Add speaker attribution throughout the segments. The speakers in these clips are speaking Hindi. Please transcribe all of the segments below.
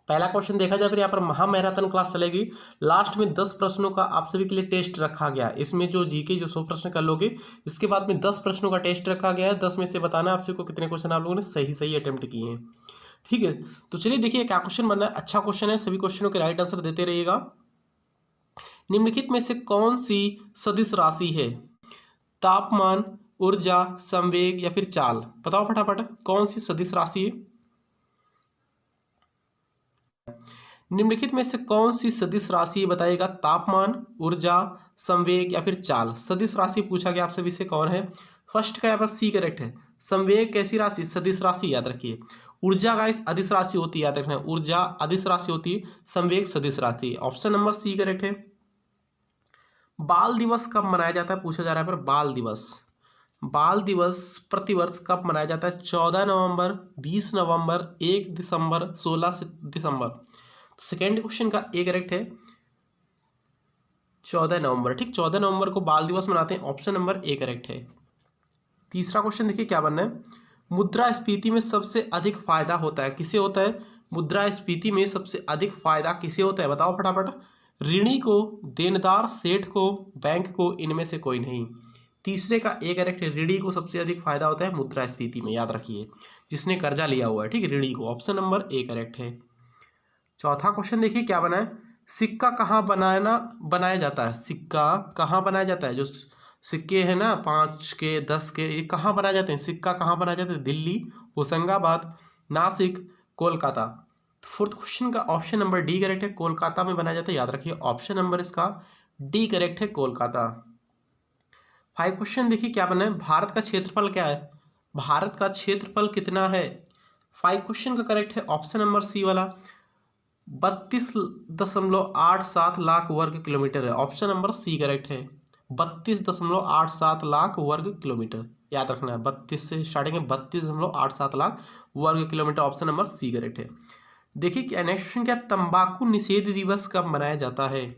Speaker 1: पहला क्वेश्चन देखा जाए, फिर यहाँ पर महामैराथन क्लास चलेगी। लास्ट में 10 प्रश्नों का आप सभी के लिए टेस्ट रखा गया। इसमें जो जीके जो 100 प्रश्न कर लोगे, इसके बाद में 10 प्रश्नों का टेस्ट रखा गया है। 10 में से बताना आपसे को कितने क्वेश्चन आप लोगों ने सही अटेम्प्ट किए हैं। ठीक है, तो चलिए देखिए क्या क्वेश्चन बनना है। अच्छा क्वेश्चन है, सभी क्वेश्चनों के राइट आंसर देते रहिएगा। निम्नलिखित में से कौन सी सदिश राशि है? तापमान, ऊर्जा, संवेग या फिर चाल? बताओ फटाफट, कौन सी सदिश राशि है? निम्नलिखित में से कौन सी सदिश राशि बताएगा? तापमान, ऊर्जा, संवेग या फिर चाल? सदिश राशि पूछा गया आप सभी से, कौन है? फर्स्ट का यहाँ पर सी करेक्ट है। संवेग कैसी राशि? सदिश राशि, याद रखिए। ऊर्जा गाइस अदिश राशि होती है, याद रखना। ऊर्जा अदिश राशि होती है, संवेग सदिश राशि। ऑप्शन नंबर सी करेक्ट है। बाल दिवस कब मनाया जाता है पूछा जा रहा है। पर बाल दिवस प्रतिवर्ष कब मनाया जाता है? 14 नवंबर, 20 नवंबर, 1 दिसंबर, 16 दिसंबर। तो सेकेंड क्वेश्चन का ए करेक्ट है, 14 नवंबर। ठीक, 14 नवंबर को बाल दिवस मनाते हैं। ऑप्शन नंबर ए करेक्ट है। तीसरा क्वेश्चन देखिए क्या बनना है। मुद्रास्फीति में सबसे अधिक फायदा होता है, किसे होता है? मुद्रास्फीति में सबसे अधिक फायदा किसे होता है? बताओ फटाफट। ऋणी को, देनदार, सेठ को, बैंक को, इनमें से कोई नहीं। तीसरे का ए करेक्ट है। ऋणी को सबसे अधिक फायदा होता है मुद्रास्फीति में, याद रखिए, जिसने कर्जा लिया हुआ है। ठीक है, ऋणी को। ऑप्शन नंबर ए करेक्ट है। चौथा क्वेश्चन देखिए क्या बना है। सिक्का कहाँ बनाया जाता है? सिक्का कहाँ बनाया जाता है? जो सिक्के हैं ना 5 के, 10 के, ये कहाँ बनाए जाते हैं? सिक्का कहाँ बनाया जाता है? दिल्ली, होशंगाबाद, नासिक, कोलकाता। फोर्थ क्वेश्चन का ऑप्शन नंबर डी करेक्ट है, कोलकाता में बनाया जाता है, याद रखिए। ऑप्शन नंबर इसका डी करेक्ट है, कोलकाता। 5 क्वेश्चन देखिए क्या बना है। भारत का क्षेत्रफल क्या है? भारत का क्षेत्रफल कितना है? 5 क्वेश्चन का करेक्ट है ऑप्शन नंबर सी वाला, 32.87 लाख वर्ग किलोमीटर है। ऑप्शन नंबर सी करेक्ट है, 32.87 लाख वर्ग किलोमीटर, याद रखना है। 32 से स्टार्टिंग है, 32.87 लाख वर्ग kilometre. Option number C correct है। देखिए क्या नेक्स्ट क्वेश्चन क्या, तंबाकू निषेध दिवस कब मनाया जाता है?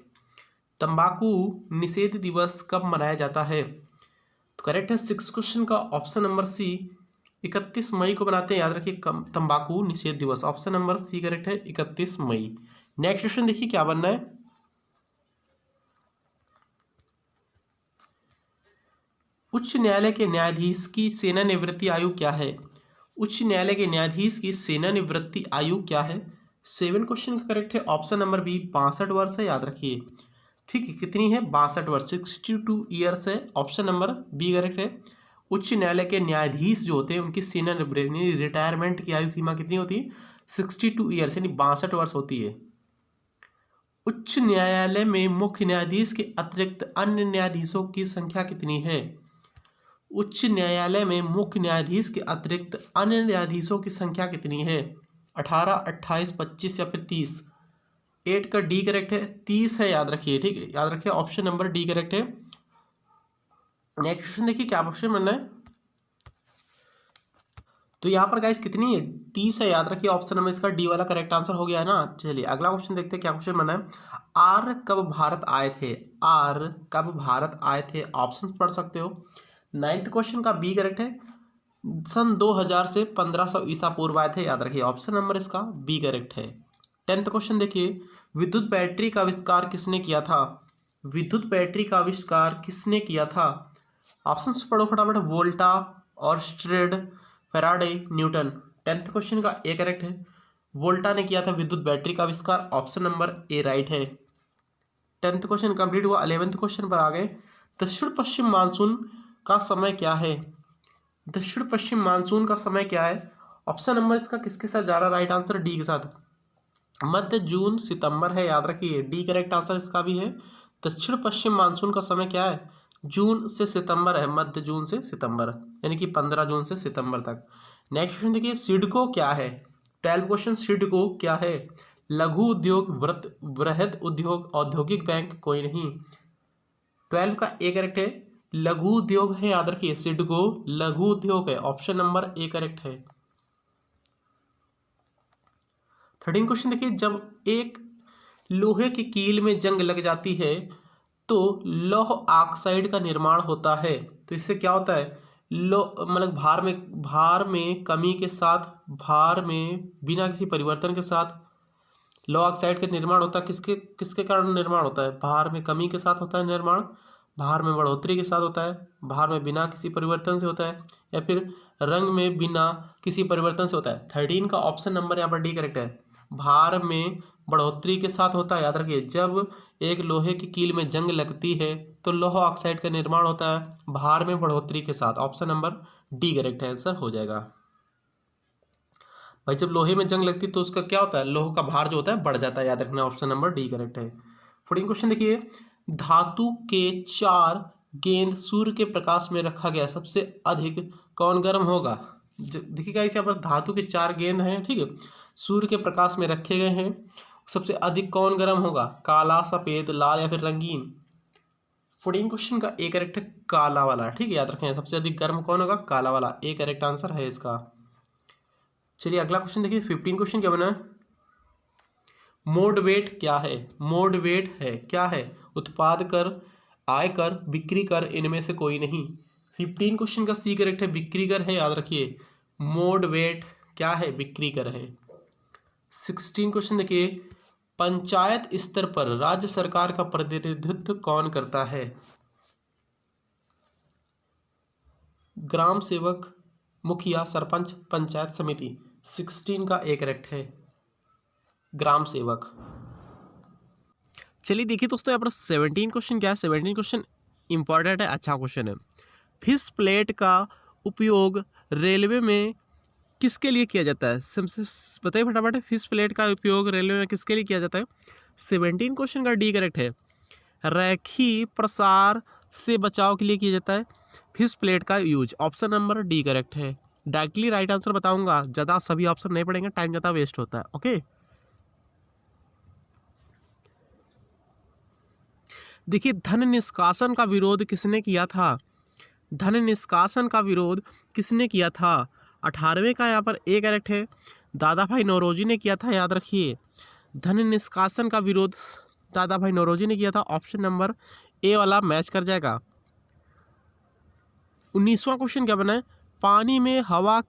Speaker 1: तंबाकू निषेध दिवस कब मनाया जाता है? तो करेक्ट है 6 क्वेश्चन का ऑप्शन नंबर सी, 31 मई को बनाते हैं, याद रखिए, तंबाकू निषेध दिवस। ऑप्शन नंबर सी करेक्ट है, 31 मई। नेक्स्ट क्वेश्चन देखिए क्या बनना है। उच्च न्यायालय के न्यायाधीश की सेवानिवृत्ति आयु क्या है? उच्च न्यायालय के न्यायाधीश की सेवानिवृत्ति आयु क्या है? 7 क्वेश्चन का करेक्ट है ऑप्शन नंबर बी, 62 वर्ष है, याद रखिए। ठीक है, कितनी है? 62 वर्ष, 62 ईयर्स है। ऑप्शन नंबर बी करेक्ट है। उच्च न्यायालय के न्यायाधीश जो होते हैं उनकी सेवानिवृत्ति रिटायरमेंट की आयु सीमा कितनी होती है? 62 ईयर्स, यानी 62 वर्ष होती है। उच्च न्यायालय में मुख्य न्यायाधीश के अतिरिक्त अन्य न्यायाधीशों की संख्या कितनी है? उच्च न्यायालय में मुख्य न्यायाधीश के अतिरिक्त अन्य न्यायाधीशों की संख्या कितनी है? 18, 28, 25 या फिर 30? 8 का डी करेक्ट है, 30 है, याद रखिए। ठीक है, याद रखिए, ऑप्शन नंबर डी करेक्ट है। नेक्स्ट क्वेश्चन देखिए क्या क्वेश्चन बनना है। तो यहाँ पर गाइस कितनी है? 30 है, याद रखिए। ऑप्शन नंबर इसका डी वाला करेक्ट आंसर हो गया है ना। चलिए अगला क्वेश्चन देखते हैं क्या क्वेश्चन बनना है। आर्य कब भारत आए थे? आर्य कब भारत आए थे? ऑप्शन पढ़ सकते हो। 9th क्वेश्चन का बी करेक्ट है, सन 2000 से 1500 ईसा पूर्व आए थे, याद रखिए। ऑप्शन नंबर इसका बी करेक्ट है। 10th क्वेश्चन देखिए, विद्युत बैटरी का आविष्कार किसने किया था? विद्युत बैटरी का आविष्कार किसने किया था? ऑप्शन पढ़ो फटाफट। Volta, Oersted, Faraday, Newton. 10th question का ए करेक्ट है, वोल्टा ने किया था विद्युत बैटरी का आविष्कार। ऑप्शन नंबर ए राइट है। 10th क्वेश्चन कंप्लीट हुआ। 11th क्वेश्चन पर आ गए। दक्षिण पश्चिम मानसून का समय क्या है? दक्षिण पश्चिम मानसून का समय क्या है? ऑप्शन नंबर इसका किसके साथ जा रहा है? राइट आंसर डी के साथ, मध्य जून सितंबर है, याद रखिए। डी करेक्ट आंसर इसका भी है। दक्षिण पश्चिम मानसून का समय क्या है? जून से सितंबर है, मध्य जून से सितंबर, यानी कि 15 जून से सितंबर तक। नेक्स्ट क्वेश्चन देखिए, सिडको क्या है? 12 क्वेश्चन, सिडको क्या है? लघु उद्योग, वृहद उद्योग, औद्योगिक बैंक, कोई नहीं। 12 का ए करेक्ट है, लघु उद्योग है, याद रखिए। सिडको लघु उद्योग है, ऑप्शन नंबर ए करेक्ट है। 13 क्वेश्चन देखिए, जब एक लोहे की कील में जंग लग जाती है तो लौह ऑक्साइड का निर्माण होता है। तो इससे क्या होता है? मतलब भार में कमी के साथ, भार में बिना किसी परिवर्तन के साथ लौह ऑक्साइड का निर्माण होता है किसके किसके कारण निर्माण होता है? भार में कमी के साथ होता है निर्माण, भार में बढ़ोतरी के साथ होता है, भार में बिना किसी परिवर्तन से होता है, या फिर रंग में बिना किसी परिवर्तन से होता है? 13 का ऑप्शन नंबर यहाँ पर डी करेक्ट है। भार में बढ़ोतरी के साथ होता है। याद रखिए, जब एक लोहे की कील में जंग लगती है तो लौह ऑक्साइड का निर्माण होता है भार में बढ़ोतरी के साथ। Option number D correct answer हो जाएगा। भाई जब लोहे में जंग लगती है तो उसका क्या होता है? लोहे का भार जो होता है बढ़ जाता है। याद रखना, ऑप्शन नंबर डी करेक्ट है। 14 क्वेश्चन देखिए, धातु के 4 गेंद सूर्य के प्रकाश में रखा गया सबसे अधिक कौन गर्म होगा? देखिएगा इस यहाँ पर धातु के 4 गेंद हैं, ठीक है, सूर्य के प्रकाश में रखे गए हैं, सबसे अधिक कौन गर्म होगा? काला, सफेद, लाल या फिर रंगीन? 14 क्वेश्चन का ए करेक्ट है काला वाला, ठीक है, याद रखें सबसे अधिक गर्म कौन होगा? काला वाला, ए करेक्ट आंसर है इसका। चलिए अगला क्वेश्चन देखिए, 15 क्वेश्चन क्या बना है? मोड वेट क्या है? मोड वेट है क्या है? उत्पाद कर, आय कर, बिक्री कर, इनमें से कोई नहीं। 15 क्वेश्चन का सी करेक्ट है, बिक्री कर है, याद रखिए। मोड वेट क्या है? बिक्री कर है। 16 क्वेश्चन देखिए, पंचायत स्तर पर राज्य सरकार का प्रतिनिधित्व कौन करता है? ग्राम सेवक, मुखिया, सरपंच, पंचायत समिति? 16 का ए करेक्ट है, ग्राम सेवक। चलिए देखिए दोस्तों, यहाँ पर 17 क्वेश्चन क्या है? 17 क्वेश्चन इंपॉर्टेंट है, अच्छा क्वेश्चन है। फिश प्लेट का उपयोग रेलवे में किसके लिए किया जाता है? बताइए फटाफट, फिश प्लेट का उपयोग रेलवे में किसके लिए किया जाता है? 17 क्वेश्चन का डी करेक्ट है, रैखी प्रसार से बचाव के लिए किया जाता है फिश प्लेट का use. Option number D correct है। डायरेक्टली राइट आंसर बताऊंगा, ज़्यादा सभी ऑप्शन नहीं पढ़ेंगे, टाइम ज़्यादा वेस्ट होता है। ओके, देखिए धन निष्कासन का विरोध किसने किया था? धन निष्कासन का विरोध किसने किया था? 18वें का यहाँ पर ए करेक्ट है, दादा भाई नौरोजी ने किया था। याद रखिए, धन निष्कासन का विरोध दादा भाई नौरोजी ने किया था। ऑप्शन नंबर ए वाला मैच कर जाएगा। 19वां क्वेश्चन क्या बना है? पानी में हवा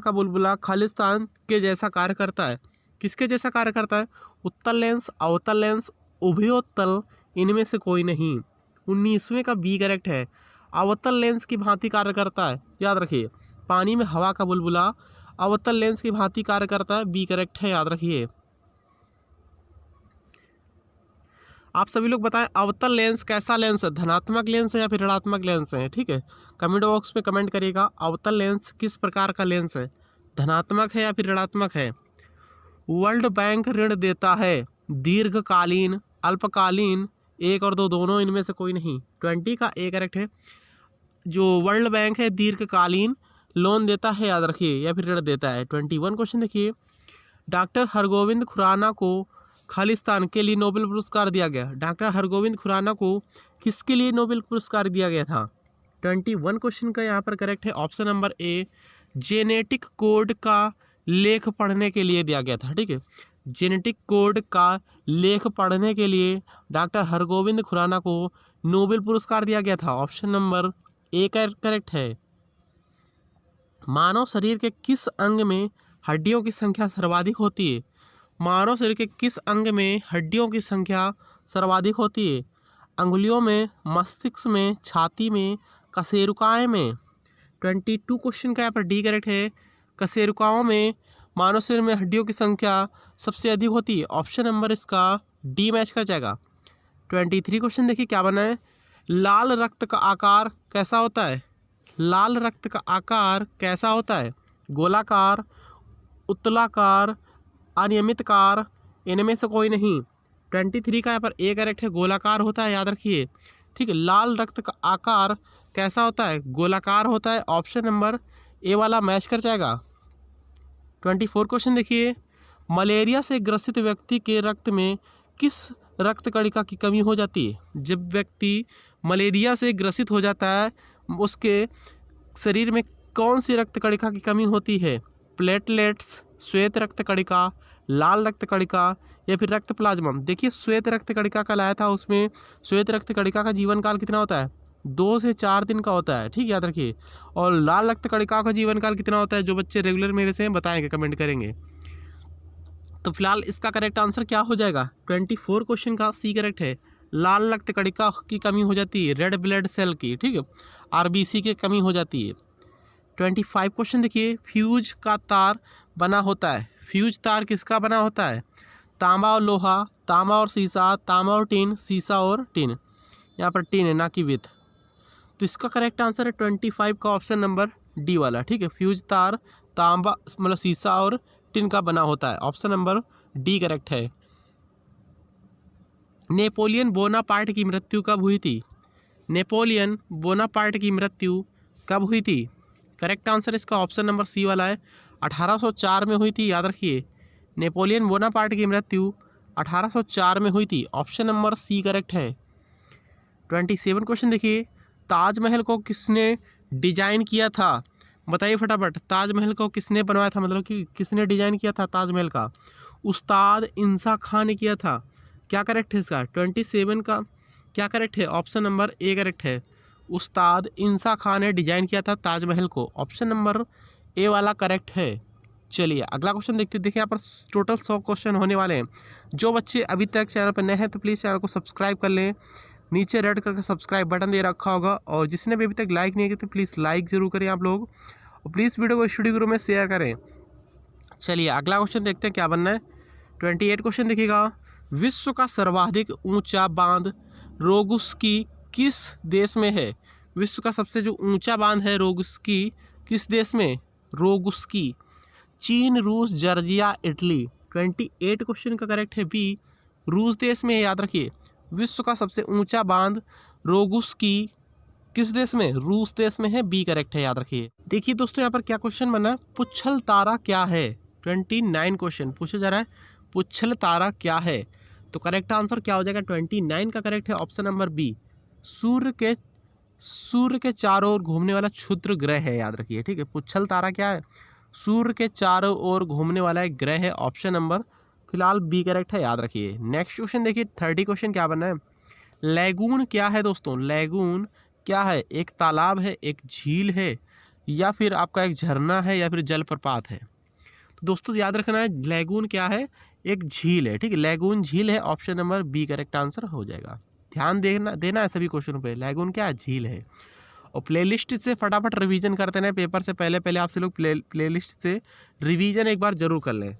Speaker 1: का बुलबुला खालिस्तान के जैसा कार्य करता है। किसके जैसा कार्य करता है? उत्तल लेंस, अवतल लेंस, उभयोत्तल, इनमें से कोई नहीं। 19वें का बी करेक्ट है, अवतल लेंस की भांति कार्य करता है। याद रखिए, पानी में हवा का बुलबुला अवतल लेंस की भांति कार्य करता है, बी करेक्ट है, याद रखिए। आप सभी लोग बताएं, अवतल लेंस कैसा लेंस है? धनात्मक लेंस है या फिर ऋणात्मक लेंस है? ठीक है, कमेंट बॉक्स में कमेंट करिएगा, अवतल लेंस किस प्रकार का लेंस है, धनात्मक है या फिर ऋणात्मक है? वर्ल्ड बैंक ऋण देता है दीर्घकालीन, अल्पकालीन, 1 और 2 दोनों, इनमें से कोई नहीं। 20 का ए करेक्ट है, जो वर्ल्ड बैंक है दीर्घकालीन लोन देता है, याद रखिए, या फिर ऋण देता है। 21 क्वेश्चन देखिए, डॉक्टर हरगोविंद खुराना को खालिस्तान के लिए नोबेल पुरस्कार दिया गया। डॉक्टर हरगोविंद खुराना को किसके लिए नोबेल पुरस्कार दिया गया था? 21 क्वेश्चन का यहाँ पर करेक्ट है, ऑप्शन नंबर ए, जेनेटिक कोड का लेख पढ़ने के लिए दिया गया था। ठीक है, जेनेटिक कोड का लेख पढ़ने के लिए डॉक्टर हरगोविंद खुराना को नोबेल पुरस्कार दिया गया था। ऑप्शन नंबर ए करेक्ट है। मानव शरीर के किस अंग में हड्डियों की संख्या सर्वाधिक होती है? मानव शरीर के किस अंग में हड्डियों की संख्या सर्वाधिक होती है? अंगुलियों में, मस्तिष्क में, छाती में, कशेरुकाएं में? 22 क्वेश्चन का यहाँ पर डी करेक्ट है, कशेरुकाओं में मानव शरीर में हड्डियों की संख्या सबसे अधिक होती है। ऑप्शन नंबर इसका डी मैच कर जाएगा। 23 क्वेश्चन देखिए क्या बना है, लाल रक्त का आकार कैसा होता है? लाल रक्त का आकार कैसा होता है? गोलाकार, उत्तलाकार, अनियमितकार, इनमें से कोई नहीं। 23 का यहाँ पर ए करेक्ट है, गोलाकार होता है, याद रखिए। ठीक है, लाल रक्त का आकार कैसा होता है? गोलाकार होता है। ऑप्शन नंबर ए वाला मैच कर जाएगा। 24 क्वेश्चन देखिए, मलेरिया से ग्रसित व्यक्ति के रक्त में किस रक्त कणिका की कमी हो जाती है? जब व्यक्ति मलेरिया से ग्रसित हो जाता है, उसके शरीर में कौन सी रक्त कणिका की कमी होती है? प्लेटलेट्स, श्वेत रक्त कणिका, लाल रक्त कणिका या फिर रक्त प्लाज्मा? देखिए, श्वेत रक्त कणिका का लाया था, उसमें श्वेत रक्त कणिका का जीवन काल कितना होता है? 2 से 4 दिन का होता है। ठीक, याद रखिए। और लाल रक्त कणिका का जीवन काल कितना होता है? जो बच्चे रेगुलर मेरे से बताएंगे, कमेंट करेंगे। तो फिलहाल इसका करेक्ट आंसर क्या हो जाएगा? 24 क्वेश्चन का सी करेक्ट है। लाल रक्त कणिका की कमी हो जाती है, रेड ब्लड सेल की, ठीक है, आरबीसी की कमी हो जाती है। 25 क्वेश्चन देखिए, फ्यूज का तार बना होता है। फ्यूज तार किसका बना होता है? तांबा और लोहा, तांबा और सीसा, तांबा और टिन, सीसा और टिन। यहाँ पर टिन है ना कि विथ। तो इसका करेक्ट आंसर है 25 का ऑप्शन नंबर डी वाला, ठीक है। फ्यूज तार तांबा मतलब सीसा और टिन का बना होता है, ऑप्शन नंबर डी करेक्ट है। नेपोलियन बोनापार्ट की मृत्यु कब हुई थी? नेपोलियन बोनापार्ट की मृत्यु कब हुई थी? करेक्ट आंसर इसका ऑप्शन नंबर सी वाला है, 1804 में हुई थी, याद रखिए। नेपोलियन बोनापार्ट की मृत्यु 1804 में हुई थी, ऑप्शन नंबर सी करेक्ट है। 27 क्वेश्चन देखिए, ताजमहल को किसने डिजाइन किया था? बताइए फटाफट, ताजमहल को किसने बनवाया था, मतलब कि किसने डिजाइन किया था ताजमहल का? उस्ताद इंसा खान ने किया था। क्या करेक्ट है इसका? 27 का क्या करेक्ट है? ऑप्शन नंबर ए करेक्ट है। उस्ताद इंसा खान ने डिजाइन किया था ताजमहल को, ऑप्शन नंबर ए वाला करेक्ट है। चलिए अगला क्वेश्चन देखते हैं। देखिए यहाँ पर टोटल 100 क्वेश्चन होने वाले हैं। जो बच्चे अभी तक चैनल पर नए हैं तो प्लीज़ चैनल को सब्सक्राइब कर लें। नीचे रेड करके सब्सक्राइब बटन दे रखा होगा, और जिसने भी अभी तक लाइक नहीं किया तो प्लीज़ लाइक ज़रूर करें आप लोग, और प्लीज़ वीडियो को स्टडी ग्रुप में शेयर करें। चलिए अगला क्वेश्चन देखते हैं क्या बनना है। 28 क्वेश्चन देखिएगा, विश्व का सर्वाधिक ऊंचा बांध रोगुस्की किस देश में है? विश्व का सबसे जो ऊंचा बांध है रोगुस्की, किस देश में? रोगुस्की, चीन, रूस, जॉर्जिया, इटली। 28 क्वेश्चन का करेक्ट है बी, रूस देश में है, याद रखिए। विश्व का सबसे ऊंचा बांध रोगुस्की किस देश में? रूस देश में है, बी करेक्ट है, याद रखिए। देखिए दोस्तों यहाँ पर क्या क्वेश्चन बना, पुच्छल तारा क्या है? 29 क्वेश्चन पूछा जा रहा है, पुच्छल तारा क्या है? तो करेक्ट आंसर क्या हो जाएगा? 29 का करेक्ट है ऑप्शन नंबर बी, सूर्य के चारों ओर घूमने वाला क्षुद्र ग्रह है, याद रखिए, ठीक है। पुच्छल तारा क्या है? सूर्य के चारों ओर घूमने वाला एक ग्रह है, ऑप्शन नंबर फिलहाल बी करेक्ट है, याद रखिए। नेक्स्ट क्वेश्चन देखिए, 30 क्वेश्चन क्या बना है। लैगून क्या है दोस्तों? लैगून क्या है? एक तालाब है, एक झील है, या फिर आपका एक झरना है, या फिर जलप्रपात है? तो दोस्तों याद रखना है, लैगून क्या है? एक झील है, ठीक है। लैगून झील है, option number B correct answer हो जाएगा। ध्यान देना है सभी क्वेश्चनों पे। लैगून क्या है? झील है। और प्लेलिस्ट से फटाफट रिवीजन करते हैं, पेपर से पहले आपसे लोग प्लेलिस्ट से रिवीजन एक बार जरूर कर लें।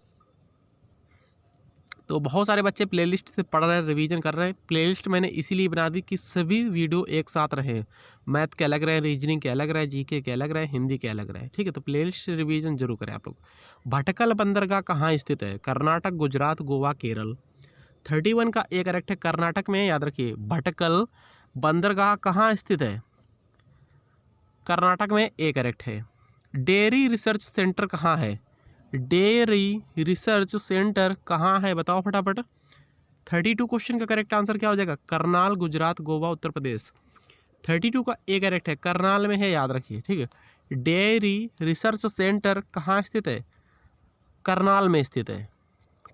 Speaker 1: तो बहुत सारे बच्चे प्लेलिस्ट से पढ़ रहे हैं, रिवीजन कर रहे हैं। प्लेलिस्ट मैंने इसीलिए बना दी कि सभी वीडियो एक साथ रहे, मैथ के अलग रहे, रीजनिंग के अलग रहे, जीके के अलग रहे, हिंदी के अलग रहे, ठीक है। तो प्लेलिस्ट से रिवीजन जरूर करें आप लोग। भटकल बंदरगाह कहाँ स्थित है? कर्नाटक, गुजरात, गोवा, केरल। 31 का ए करेक्ट है, कर्नाटक में, याद रखिए। भटकल बंदरगाह कहाँ स्थित है? कर्नाटक में, ए करेक्ट है। डेयरी रिसर्च सेंटर कहाँ है? डेयरी रिसर्च सेंटर कहाँ है? बताओ फटाफट। 32 क्वेश्चन का करेक्ट आंसर क्या हो जाएगा? करनाल, गुजरात, गोवा, उत्तर प्रदेश। 32 का ए करेक्ट है, करनाल में है, याद रखिए, ठीक है। डेयरी रिसर्च सेंटर कहाँ स्थित है? करनाल में स्थित है।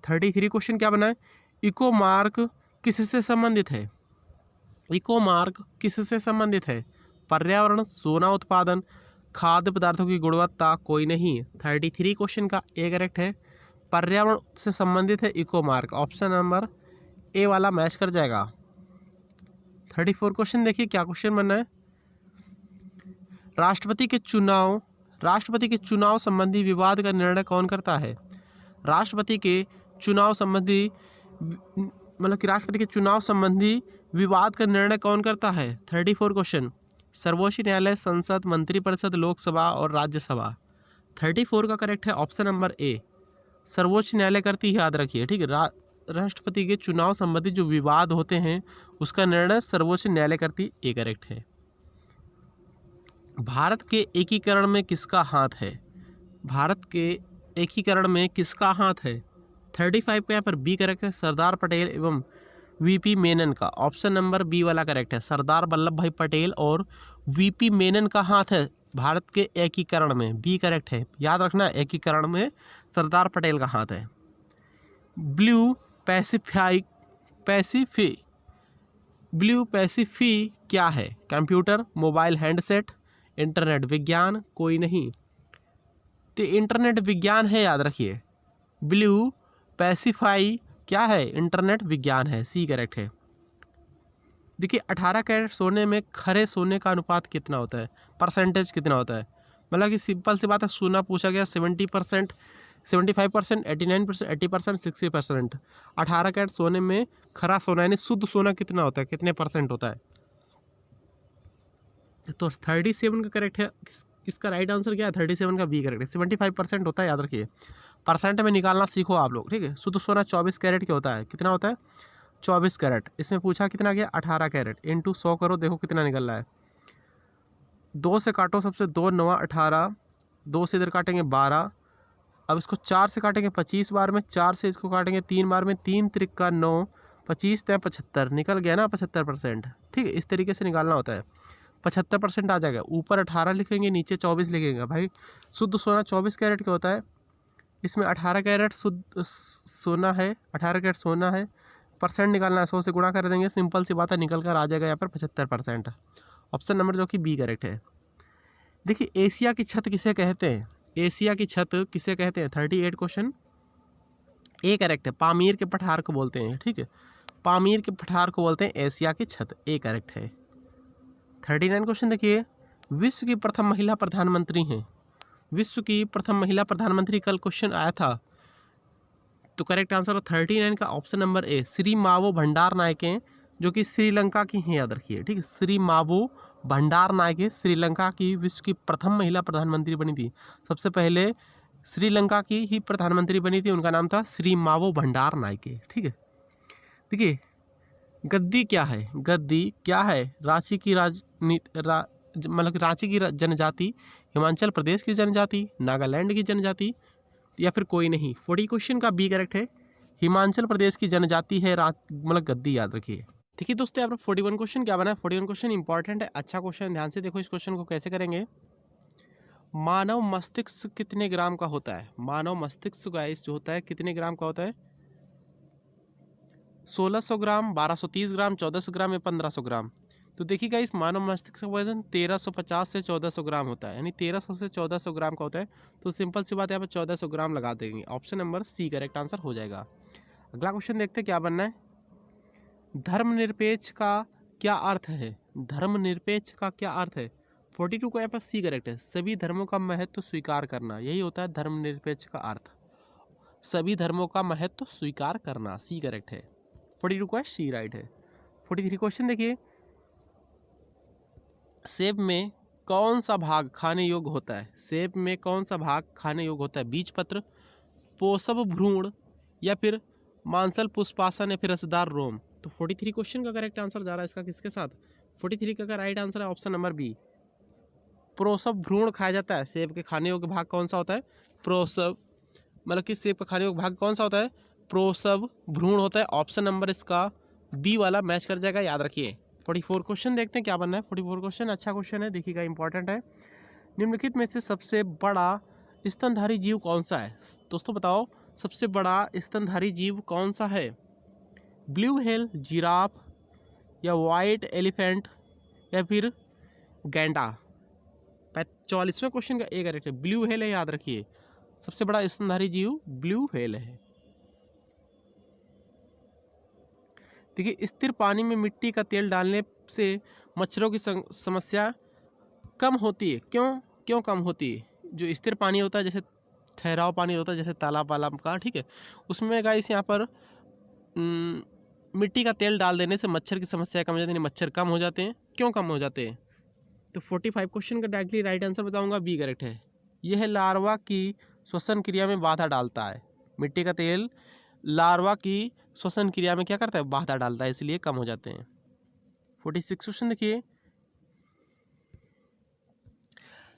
Speaker 1: 33 क्वेश्चन क्या बना है? इको मार्क किससे संबंधित है? इको मार्क किससे संबंधित है? पर्यावरण, सोना उत्पादन, खाद्य पदार्थों की गुणवत्ता, कोई नहीं। 33 क्वेश्चन का ए करेक्ट है, पर्यावरण से संबंधित है eco mark, option number A वाला मैच कर जाएगा। 34 क्वेश्चन देखिए क्या क्वेश्चन बनना है। राष्ट्रपति के चुनाव संबंधी विवाद का निर्णय कौन करता है? राष्ट्रपति के चुनाव संबंधी मतलब कि राष्ट्रपति के चुनाव संबंधी विवाद का निर्णय कौन करता है? 34 क्वेश्चन। सर्वोच्च न्यायालय, संसद, मंत्रिपरिषद, लोकसभा और राज्यसभा। 34 का करेक्ट है ऑप्शन नंबर ए, सर्वोच्च न्यायालय करती है, याद रखिए, ठीक है। राष्ट्रपति के चुनाव संबंधी जो विवाद होते हैं उसका निर्णय सर्वोच्च न्यायालय करती, ए करेक्ट है। भारत के एकीकरण में किसका हाथ है? भारत के एकीकरण में किसका हाथ है? 35 का यहाँ पर बी करेक्ट है, सरदार पटेल एवं वीपी मेनन का, ऑप्शन नंबर बी वाला करेक्ट है। सरदार वल्लभ भाई पटेल और वीपी मेनन का हाथ है भारत के एकीकरण में, बी करेक्ट है। याद रखना, एकीकरण में सरदार पटेल का हाथ है। ब्लू पैसिफिक क्या है? कंप्यूटर, मोबाइल हैंडसेट, इंटरनेट विज्ञान, कोई नहीं। तो इंटरनेट विज्ञान है, याद रखिए। ब्लू स्पेसिफाई क्या है? इंटरनेट विज्ञान है, सी करेक्ट है। देखिए 18 कैरेट सोने में खरे सोने का अनुपात कितना होता है, परसेंटेज कितना होता है? मतलब कि सिंपल सी बात है, सोना पूछा गया 70%, 75%, 89%, 80%, 60%। 18 कैरेट सोने में खरा सोना यानी शुद्ध सोना कितना होता है, कितने परसेंट होता है? तो 37 का करेक्ट है। इसका राइट आंसर क्या है? 37 का बी करेक्ट है। 75% होता है, याद रखिए। परसेंट में निकालना सीखो आप लोग, ठीक है। शुद्ध सोना 24 कैरेट के होता है। कितना होता है? 24 कैरेट। इसमें पूछा कितना गया? 18 कैरेट इंटू 100 करो, देखो कितना निकल रहा है। 2 से काटो, सबसे 2 9 18, 2 से इधर काटेंगे 12, अब इसको 4 से काटेंगे 25 बार में, 4 से इसको काटेंगे 3 बार में, 3 त्रिका 9, 25 तय 75, निकल गया ना 75%। ठीक है, इस तरीके से निकालना होता है। 75% आ जाएगा। ऊपर 18 लिखेंगे, नीचे 24 लिखेंगे। भाई शुद्ध सोना 24 कैरेट का होता है, इसमें 18 कैरेट शुद्ध सोना है, 18 कैरेट सोना है। परसेंट निकालना है, 100 से गुणा कर देंगे, सिंपल सी बात है, निकल कर आ जाएगा यहाँ पर 75%। ऑप्शन नंबर जो कि बी करेक्ट है। देखिए एशिया की छत किसे कहते हैं? एशिया की छत किसे कहते हैं? 38 क्वेश्चन, ए करेक्ट है। पामीर के पठार को बोलते हैं, ठीक है, पामीर के पठार को बोलते हैं एशिया की छत, ए करेक्ट है। 39 क्वेश्चन देखिए, विश्व की प्रथम महिला प्रधानमंत्री हैं। विश्व की प्रथम महिला प्रधानमंत्री, कल क्वेश्चन आया था, तो करेक्ट आंसर 39 का ऑप्शन नंबर ए, श्री मावो भंडार नायके, जो कि श्रीलंका की हैं, याद रखिए, ठीक है। श्री मावो भंडार नायके श्रीलंका की विश्व की प्रथम महिला प्रधानमंत्री बनी थी। सबसे पहले श्रीलंका की ही प्रधानमंत्री बनी थी, उनका नाम था श्री मावो भंडार नायके, ठीक है। देखिए गद्दी क्या है? गद्दी क्या है? रांची की मतलब रांची की जनजाति, हिमाचल प्रदेश की जनजाति, नागालैंड की जनजाति, या फिर कोई नहीं। 40 क्वेश्चन का बी करेक्ट है, हिमाचल प्रदेश की जनजाति है मतलब गद्दी, याद रखिए। देखिए दोस्तों यहाँ पर 41 क्वेश्चन क्या बना है? 41 क्वेश्चन इंपॉर्टेंट है, अच्छा क्वेश्चन, ध्यान से देखो इस क्वेश्चन को कैसे करेंगे। मानव मस्तिष्क कितने ग्राम का होता है? मानव मस्तिष्क गाइस जो होता है कितने ग्राम का होता है? 1600 ग्राम, 1230 ग्राम, 1400 ग्राम या 1500 ग्राम। तो देखिएगा इस मानव मस्तिष्क का वजन 1350 से 1400 ग्राम होता है, यानी 1300 से 1400 ग्राम का होता है। तो सिंपल सी बात है, यहाँ पर 1400 ग्राम लगा देंगे। Option number C correct answer हो जाएगा। अगला क्वेश्चन देखते हैं क्या बनना है। धर्मनिरपेक्ष का क्या अर्थ है? धर्मनिरपेक्ष का क्या अर्थ है? 42 का यहाँ पर सी करेक्ट है, सभी धर्मों का महत्व स्वीकार करना, यही होता है धर्मनिरपेक्ष का अर्थ। सभी धर्मों का महत्व स्वीकार करना, सी करेक्ट है। 42 का सी राइट है। 43 क्वेश्चन देखिए, सेब में कौन सा भाग खाने योग्य होता है? सेब में कौन सा भाग खाने योग्य होता है? बीज पत्र, पोषक भ्रूण, या फिर मांसल पुष्पासन, या फिर रसदार रोम। तो 43 क्वेश्चन का करेक्ट आंसर जा रहा है इसका किसके साथ? 43 का राइट आंसर है ऑप्शन नंबर बी, पोषक भ्रूण खाया जाता है। सेब के खाने योग्य भाग कौन सा होता है? पोषक, मतलब कि सेब का खाने योग्य भाग कौन सा होता है? पोषक भ्रूण होता है। ऑप्शन नंबर इसका बी वाला मैच कर जाएगा, याद रखिए। 44 क्वेश्चन देखते हैं क्या बनना है। 44 क्वेश्चन अच्छा क्वेश्चन है, देखिएगा इंपॉर्टेंट है। निम्नलिखित में से सबसे बड़ा स्तनधारी जीव कौन सा है? दोस्तों बताओ सबसे बड़ा स्तनधारी जीव कौन सा है? ब्लू व्हेल, जिराफ, या वाइट एलिफेंट, या फिर गैंडा। 44वें क्वेश्चन का ए करेक्ट है, ब्लू व्हेल है, याद रखिए। सबसे बड़ा स्तनधारी जीव ब्लू व्हेल है। देखिए स्थिर पानी में मिट्टी का तेल डालने से मच्छरों की समस्या कम होती है। क्यों कम होती है? जो स्थिर पानी होता है, जैसे ठहराव पानी होता है, जैसे तालाब वालाब का, ठीक है, उसमें गाइस यहाँ पर मिट्टी का तेल डाल देने से मच्छर की समस्या कम हो जाती है, मच्छर कम हो जाते हैं। क्यों कम हो जाते हैं? तो 45 क्वेश्चन का डायरेक्टली राइट आंसर बताऊंगा, बी करेक्ट है। यह लार्वा की श्वसन क्रिया में बाधा डालता है। मिट्टी का तेल लार्वा की श्वसन क्रिया में क्या करता है? बाधा डालता है, इसलिए कम हो जाते हैं। 46 क्वेश्चन देखिए,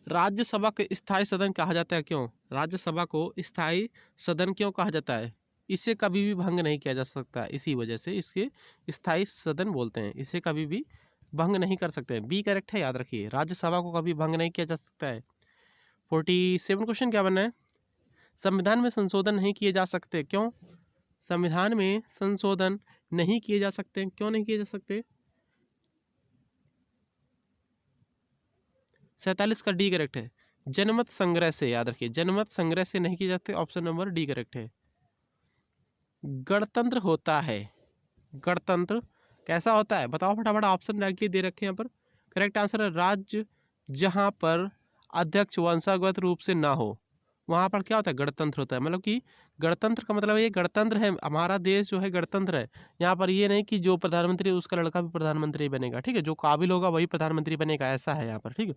Speaker 1: राज्यसभा को स्थायी सदन कहा जाता है, क्यों? राज्यसभा को स्थायी सदन क्यों कहा जाता है? इसे कभी भी भंग नहीं किया जा सकता, इसी वजह से इसके स्थायी सदन बोलते हैं। इसे कभी भी भंग नहीं कर सकते। बी करेक्ट है, याद रखिए, राज्यसभा को कभी भंग नहीं किया जा सकता है। 47 क्वेश्चन क्या बनना है। संविधान में संशोधन नहीं किए जा सकते, क्यों? संविधान में संशोधन नहीं किए जा सकते, क्यों नहीं किए जा सकते? 47 का डी करेक्ट है, जनमत संग्रह से, याद रखिए, जनमत संग्रह से नहीं किए जाते। ऑप्शन नंबर डी करेक्ट है। गणतंत्र होता है? गणतंत्र कैसा होता है बताओ फटाफट। ऑप्शन डायरेक्टली दे रखे हैं यहाँ पर। करेक्ट आंसर है राज्य जहाँ पर अध्यक्ष वंशागत रूप से ना हो, वहाँ पर क्या होता है? गणतंत्र होता है। मतलब कि गणतंत्र का मतलब ये गणतंत्र है, हमारा देश जो है गणतंत्र है। यहाँ पर ये नहीं कि जो प्रधानमंत्री है उसका लड़का भी प्रधानमंत्री बनेगा, ठीक है, जो काबिल होगा वही प्रधानमंत्री बनेगा, ऐसा है यहाँ पर, ठीक है।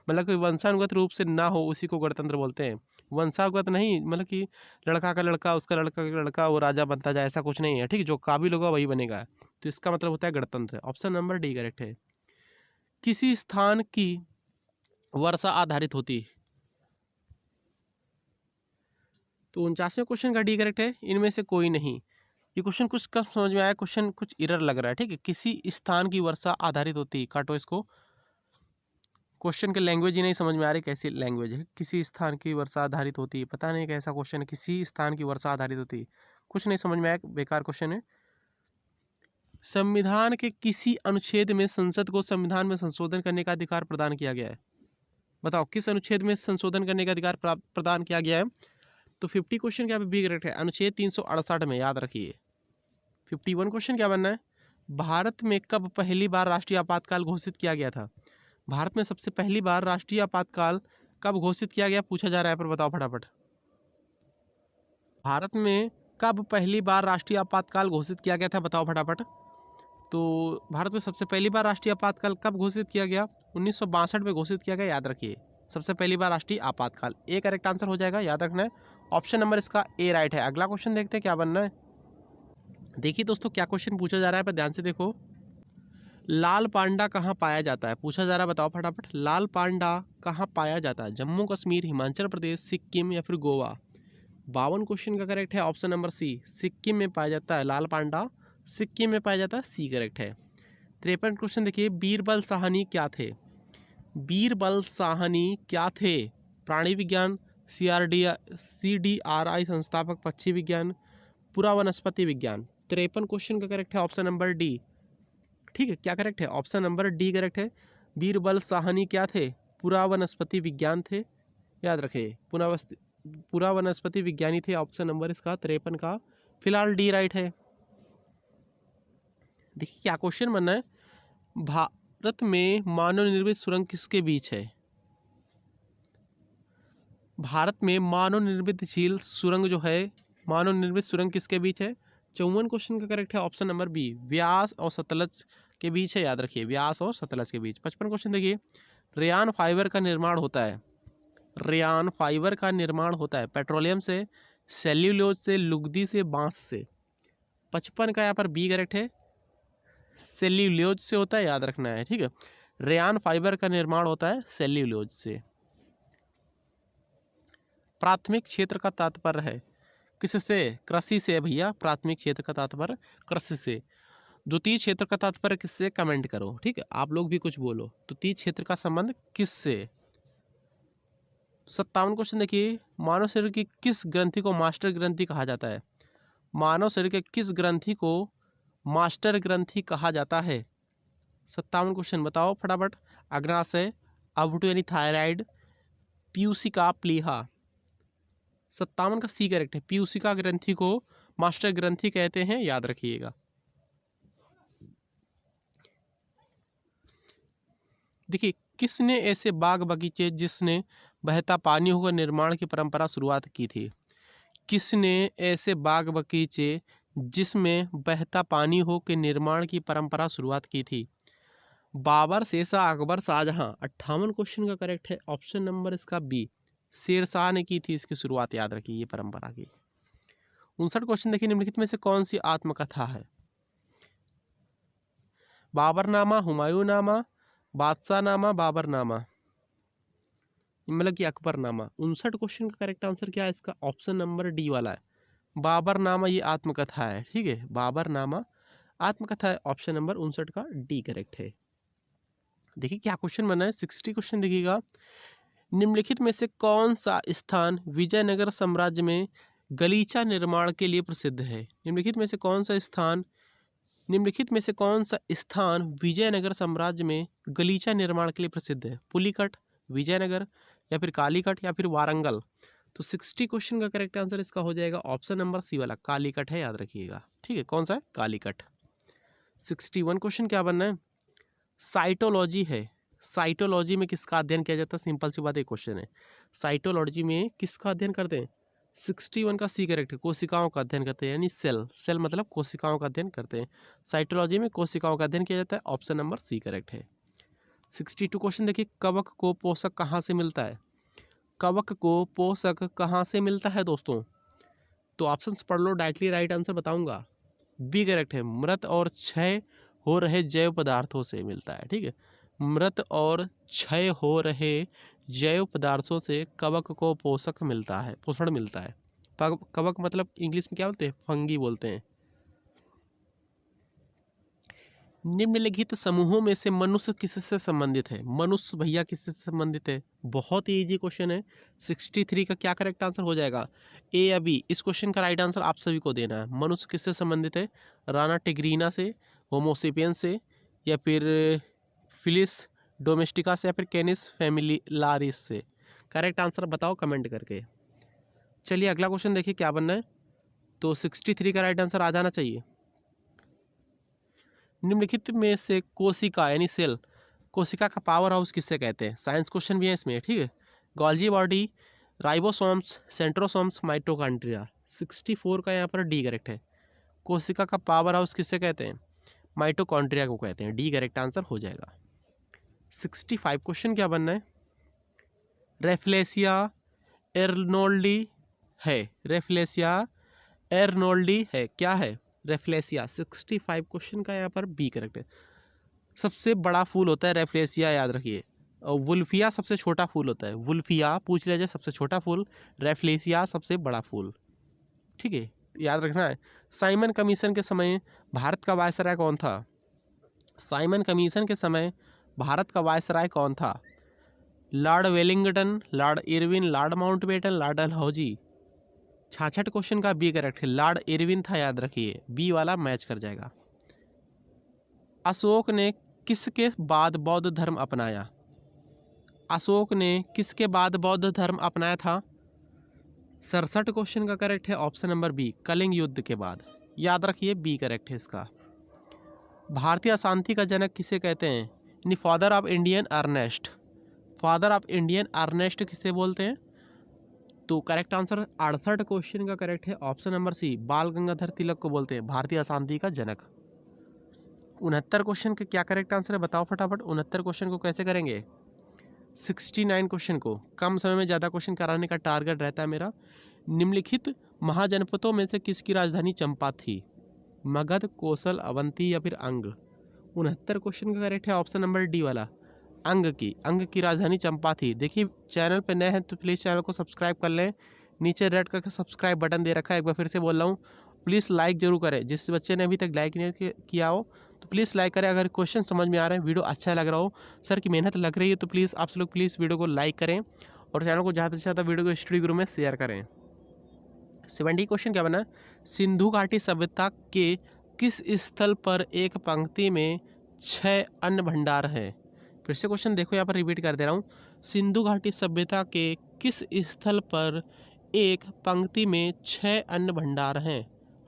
Speaker 1: मतलब कि वंशानुगत रूप से ना हो उसी को गणतंत्र बोलते हैं। वंशानुगत नहीं, मतलब कि लड़का का लड़का उसका लड़का का लड़का वो राजा बनता जाए, ऐसा कुछ नहीं है, ठीक है, जो काबिल होगा वही बनेगा। तो इसका मतलब होता है गणतंत्र। ऑप्शन नंबर डी करेक्ट है। किसी स्थान की वर्षा आधारित होती है, तो 49वें क्वेश्चन का डी करेक्ट है, इनमें से कोई नहीं। ये क्वेश्चन कुछ कब समझ में आया? क्वेश्चन कुछ एरर लग रहा है, ठीक है। किसी स्थान की वर्षा आधारित होती है, काटो इसको। क्वेश्चन की लैंग्वेज ही नहीं समझ में आ रही, कैसी लैंग्वेज है? किसी स्थान की वर्षा आधारित होती है, पता नहीं कैसा क्वेश्चन है। किसी स्थान की वर्षा आधारित होती है, कुछ नहीं समझ में आया, बेकार क्वेश्चन है। संविधान के किसी अनुच्छेद में संसद को संविधान में संशोधन करने का अधिकार प्रदान किया गया है? बताओ किस अनुच्छेद में संशोधन करने का अधिकार प्रदान किया गया है? तो 50 क्वेश्चन क्या बी करेक्ट है, अनुच्छेद 368 में, याद रखिए। 51 क्वेश्चन क्या बनना है? भारत में कब पहली बार राष्ट्रीय आपातकाल घोषित किया गया था? भारत में सबसे पहली बार राष्ट्रीय आपातकाल कब घोषित किया गया पूछा जा रहा है, पर बताओ फटाफट। भारत में कब पहली बार राष्ट्रीय आपातकाल घोषित किया गया था, बताओ फटाफट। तो भारत में सबसे पहली बार राष्ट्रीय आपातकाल कब घोषित किया गया? 1962 में घोषित किया गया, याद रखिए। सबसे पहली बार राष्ट्रीय आपातकाल, ए करेक्ट आंसर हो जाएगा, याद रखना है। ऑप्शन नंबर इसका ए राइट है। अगला क्वेश्चन देखते हैं क्या बनना है। देखिए दोस्तों क्या क्वेश्चन पूछा जा रहा है, पर ध्यान से देखो। लाल पांडा कहाँ पाया जाता है पूछा जा रहा है, बताओ फटाफट। लाल पांडा कहाँ पाया जाता है? जम्मू कश्मीर, हिमाचल प्रदेश, सिक्किम या फिर गोवा? 52 क्वेश्चन का करेक्ट है ऑप्शन नंबर सी, सिक्किम में पाया जाता है लाल पांडा, सिक्किम में पाया जाता है, सी करेक्ट है। 53 क्वेश्चन देखिए, बीरबल साहनी क्या थे? बीरबल साहनी क्या थे? प्राणी विज्ञान, CDRI संस्थापक, पक्षी विज्ञान, पूरा वनस्पति विज्ञान? 53 क्वेश्चन का करेक्ट है ऑप्शन नंबर डी, ठीक है। क्या करेक्ट है? ऑप्शन नंबर डी करेक्ट है। बीरबल साहनी क्या थे? पूरा वनस्पति विज्ञान थे, याद रखें। पूरा वनस्पति विज्ञानी थे, ऑप्शन नंबर इसका 53 का फिलहाल डी राइट है। देखिए क्या क्वेश्चन बनना है। भारत में मानव निर्मित सुरंग किसके बीच है? भारत में मानव निर्मित झील सुरंग जो है, मानव निर्मित सुरंग किसके बीच है? 54 क्वेश्चन का करेक्ट है ऑप्शन नंबर बी, व्यास और सतलज के बीच है, याद रखिए, व्यास और सतलज के बीच। 55 क्वेश्चन देखिए, रेयान फाइबर का निर्माण होता है, रेयान फाइबर का निर्माण होता है पेट्रोलियम से, सेल्यूलोज से, लुगदी से, बांस से? 55 का यहाँ पर बी करेक्ट है, सेल्यूलोज से होता है, याद रखना है, ठीक है। रेयान फाइबर का निर्माण होता है सेल्यूलोज से। प्राथमिक क्षेत्र का तात्पर्य है किससे? कृषि से भैया, प्राथमिक क्षेत्र का तात्पर्य कृषि से। द्वितीय क्षेत्र का तात्पर्य किससे? कमेंट करो, ठीक है, आप लोग भी कुछ बोलो। द्वितीय क्षेत्र का संबंध किससे? 57 क्वेश्चन देखिए, मानव शरीर की किस ग्रंथि को मास्टर ग्रंथि कहा जाता है? मानव शरीर के किस ग्रंथि को मास्टर ग्रंथि कहा जाता है? 57 क्वेश्चन बताओ फटाफट। अग्नाशय, अवटु यानी थायराइड, पीयूषिका, प्लीहा? 57 का सी करेक्ट है, पीयूषिका ग्रंथि को मास्टर ग्रंथि कहते हैं, याद रखिएगा। देखिए किसने ऐसे बाग बगीचे जिसने बहता पानी होकर निर्माण की परंपरा शुरुआत की थी? किसने ऐसे बाग बगीचे जिसमें बहता पानी हो के निर्माण की परंपरा शुरुआत की थी? बाबर, शेरशाह, अकबर, शाहजहां? 58 क्वेश्चन का करेक्ट है ऑप्शन नंबर इसका बी, शेरशाह ने की थी इसकी शुरुआत, याद रखिए ये परंपरा की। 59 क्वेश्चन देखिए, निम्नलिखित में से कौन सी आत्मकथा है? बाबरनामा, हुमायूंनामा, बादशाहनामा, बाबरनामा? मतलब कि अकबरनामा। 59 क्वेश्चन का करेक्ट आंसर क्या है इसका? ऑप्शन नंबर डी वाला है, बाबरनामा ये आत्मकथा है, ठीक है, बाबरनामा आत्मकथा है। ऑप्शन नंबर 59 का डी करेक्ट है। देखिए क्या क्वेश्चन बना है, 60 क्वेश्चन देखिएगा, निम्नलिखित में से कौन सा स्थान विजयनगर साम्राज्य में गलीचा निर्माण के लिए प्रसिद्ध है? निम्नलिखित में से कौन सा स्थान, निम्नलिखित में से कौन सा स्थान विजयनगर साम्राज्य में गलीचा निर्माण के लिए प्रसिद्ध है? पुलिकट, विजयनगर या फिर कालीकट या फिर वारंगल? तो 60 क्वेश्चन का करेक्ट आंसर इसका हो जाएगा ऑप्शन नंबर सी वाला कालीकट है, याद रखिएगा। ठीक है, कौन सा है? कालीकट। 61 क्वेश्चन क्या बनना है? साइटोलॉजी है। साइटोलॉजी में किसका अध्ययन किया जाता है? सिंपल सी बात, एक क्वेश्चन है। साइटोलॉजी में किसका अध्ययन करते हैं? 61 का सी करेक्ट है, कोशिकाओं का अध्ययन करते हैं, यानी सेल। सेल मतलब कोशिकाओं का अध्ययन करते हैं। साइटोलॉजी में कोशिकाओं का अध्ययन किया जाता है, ऑप्शन नंबर सी करेक्ट है। 62 क्वेश्चन देखिए, कवक को पोषक कहाँ से मिलता है? कवक को पोषक कहाँ से मिलता है दोस्तों? तो ऑप्शंस पढ़ लो, डायरेक्टली राइट आंसर बताऊंगा। बी करेक्ट है, मृत और क्षय हो रहे जैव पदार्थों से मिलता है। ठीक है, मृत और क्षय हो रहे जैव पदार्थों से कवक को पोषक मिलता है, पोषण मिलता है। कवक मतलब इंग्लिश में क्या बोलते हैं? फंगी बोलते हैं। निम्नलिखित समूहों में से मनुष्य किससे संबंधित है? मनुष्य भैया किससे संबंधित है? बहुत ही इजी क्वेश्चन है। 63 का क्या करेक्ट आंसर हो जाएगा? ए या बी? इस क्वेश्चन का राइट आंसर आप सभी को देना है। मनुष्य किससे संबंधित है? राना टिग्रीना से, होमोसेपियन से, या फिर फिलिस डोमेस्टिका से, या फिर कैनिस फैमिलियारिस से? करेक्ट आंसर बताओ कमेंट करके। चलिए अगला क्वेश्चन देखिए क्या बनना है। तो 63 का राइट आंसर आ जाना चाहिए। निम्नलिखित में से कोशिका यानी सेल, कोशिका का पावर हाउस किससे कहते हैं? साइंस क्वेश्चन भी है इसमें। ठीक है, Golgi body, ribosomes, centrosomes, mitochondria. 64 का यहाँ पर डी करेक्ट है। कोशिका का पावर हाउस किससे कहते हैं? माइटोकॉन्ड्रिया को कहते हैं। डी करेक्ट आंसर हो जाएगा। 65 क्वेश्चन क्या बनना है? रेफ्लेसिया एर्नोल्डी है। रेफ्लेसिया एर्नोल्डी है, क्या है? रेफ्लेसिया। 65 क्वेश्चन का यहाँ पर बी करेक्ट है। सबसे बड़ा फूल होता है रेफ्लेसिया, याद रखिए। और वुल्फिया सबसे छोटा फूल होता है। वुल्फिया पूछ लिया जाए सबसे छोटा फूल, रेफ्लेसिया सबसे बड़ा फूल। ठीक है, याद रखना है। साइमन कमीशन के समय भारत का वायसराय कौन था? साइमन कमीशन के समय भारत का वायसराय कौन था? Lord Wellington, Lord Irwin, Lord Mountbatten, Lord Dalhousie. 66 question का बी करेक्ट है, लॉर्ड इरविन था, याद रखिए। बी वाला मैच कर जाएगा। अशोक ने किसके बाद बौद्ध धर्म अपनाया? अशोक ने किसके बाद बौद्ध धर्म अपनाया था? 67 क्वेश्चन का करेक्ट है ऑप्शन नंबर बी, कलिंग युद्ध के बाद। याद रखिए बी करेक्ट है इसका। भारतीय अशांति का जनक किसे कहते हैं? यानी father of Indian unrest. Father of Indian unrest किसे बोलते हैं? तो करेक्ट आंसर 68 क्वेश्चन का करेक्ट है option number C, Bal Gangadhar तिलक को बोलते हैं भारतीय अशांति का जनक। 69 क्वेश्चन का क्या करेक्ट आंसर है बताओ फटाफट। 69 क्वेश्चन को कैसे करेंगे? 69 क्वेश्चन को कम समय में ज़्यादा क्वेश्चन कराने का टारगेट रहता है मेरा। निम्नलिखित महाजनपदों में से किसकी राजधानी चंपा थी? मगध, कौशल, अवंती या फिर अंग? 69 क्वेश्चन का करेक्ट है ऑप्शन नंबर डी वाला, अंग की। अंग की राजधानी चंपा थी। देखिए चैनल पर नए हैं तो प्लीज़ चैनल को सब्सक्राइब कर लें। नीचे रेड करके सब्सक्राइब बटन दे रखा है, एक बार फिर से बोल रहा हूँ, प्लीज़ लाइक जरूर करें। जिस बच्चे ने अभी तक लाइक नहीं किया हो तो प्लीज़ लाइक करें। अगर क्वेश्चन समझ में आ रहे हैं, वीडियो अच्छा लग रहा हो, सर की मेहनत लग रही है, तो प्लीज़ आप लोग प्लीज़ वीडियो को लाइक करें और चैनल को ज़्यादा से ज़्यादा वीडियो को स्टडी ग्रुप में शेयर करें। 70 क्वेश्चन क्या बना? सिंधु घाटी सभ्यता के किस स्थल पर एक पंक्ति में 6 अन्न भंडार हैं? फिर से क्वेश्चन देखो, यहाँ पर रिपीट कर दे रहा हूँ। सिंधु घाटी सभ्यता के किस स्थल पर एक पंक्ति में 6 अन्न भंडार हैं?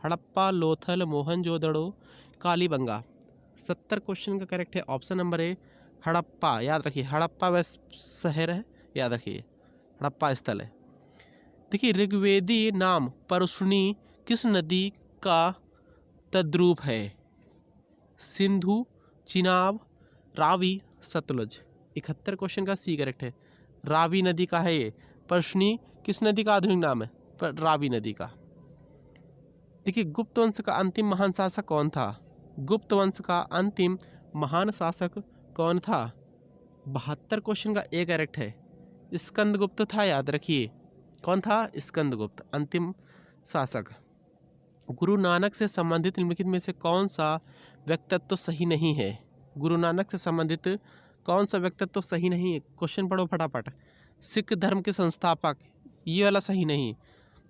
Speaker 1: हड़प्पा, लोथल, मोहनजोदड़ो, कालीबंगा। 70 क्वेश्चन का करेक्ट है ऑप्शन नंबर ए, हड़प्पा। याद रखिए हड़प्पा वह शहर है, याद रखिए हड़प्पा स्थल है। देखिए ऋग्वेदी नाम परुष्णी किस नदी का तद्रूप है? सिंधु, चिनाब, रावी, सतलुज। 71 क्वेश्चन का सी करेक्ट है, रावी नदी का है ये। परुष्णी किस नदी का आधुनिक नाम है? रावी नदी का। देखिए गुप्त वंश का अंतिम महान शासक कौन था? गुप्त वंश का अंतिम महान शासक कौन था? 72 क्वेश्चन का ए करेक्ट है, स्कंदगुप्त था, याद रखिए। कौन था? स्कंदगुप्त अंतिम शासक। गुरु नानक से संबंधित निम्नलिखित में से कौन सा व्यक्तित्व सही नहीं है? गुरु नानक से संबंधित कौन सा व्यक्तित्व सही नहीं है? क्वेश्चन पढ़ो फटाफट। सिख धर्म के संस्थापक, ये वाला सही नहीं।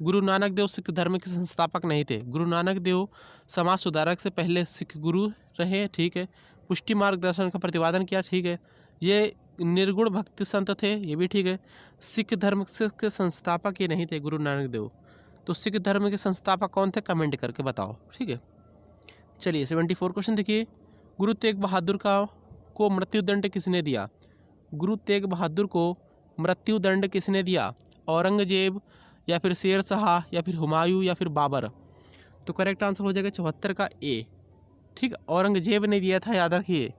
Speaker 1: गुरु नानक देव सिख धर्म के संस्थापक नहीं थे। गुरु नानक देव समाज सुधारक से पहले सिख गुरु रहे, ठीक है। पुष्टि मार्ग दर्शन का प्रतिपादन किया, ठीक है। ये निर्गुण भक्ति संत थे, ये भी ठीक है। सिख धर्म के संस्थापक ये नहीं थे गुरु नानक देव। तो सिख धर्म के संस्थापक कौन थे, कमेंट करके बताओ, ठीक है। चलिए 74 क्वेश्चन देखिए। गुरु तेग बहादुर को मृत्युदंड किसने दिया? गुरु तेग बहादुर को मृत्युदंड किसने दिया? औरंगजेब या फिर शेर शाह या फिर हुमायूं या फिर बाबर? तो करेक्ट आंसर हो जाएगा 74 का ए, ठीक है। औरंगजेब ने दिया था, याद रखिए,